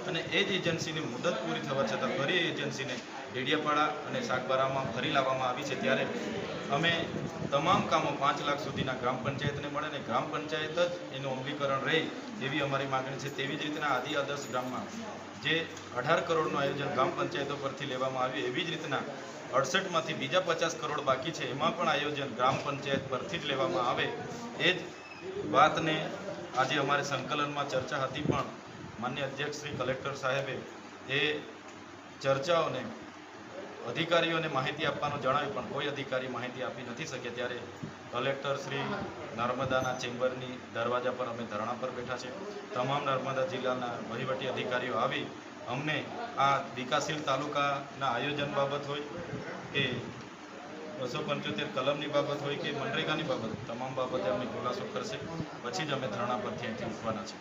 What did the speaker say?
અને એ જ એજન્સીની મુદત પૂરી થવા છતાં ફરી એજન્સીને ડેડિયાપાડા અને સાગબારામાં ફરી લાવવામાં આવી છે, ત્યારે અમે તમામ કામો 5 લાખ સુધીના ગ્રામ પંચાયતને મળે ને ગ્રામ પંચાયત જ એનું અમલીકરણ રહે એવી અમારી માગણી છે। તેવી જ રીતના આદિ આદર્શ ગ્રામમાં જે 18 કરોડનું આયોજન ગ્રામ પંચાયતો પરથી લેવામાં આવ્યું, એવી જ રીતના 68માંથી બીજા 50 કરોડ બાકી છે, એમાં પણ આયોજન ગ્રામ પંચાયત પરથી જ લેવામાં આવે એ જ વાતને આજે અમારે સંકલનમાં ચર્ચા હતી, પણ માન્ય અધ્યક્ષ શ્રી કલેક્ટર સાહેબે એ ચર્ચાઓને અધિકારીઓને માહિતી આપવાનું જણાવ્યું, પણ કોઈ અધિકારી માહિતી આપી નથી શકે। ત્યારે કલેક્ટર શ્રી નર્મદાના ચેમ્બરની દરવાજા પર અમે ધરણા પર બેઠા છે। તમામ નર્મદા જિલ્લાના વહીવટી અધિકારીઓ આવી અમને આ વિકાસશીલ તાલુકાના આયોજન બાબત હોય કે 275 કલમની બાબત હોય કે મનરેગાની બાબત, તમામ બાબતે અમને ખુલાસો કરશે, પછી જ અમે ધરણા પરથી અહીંથી ઉઠવાના છે।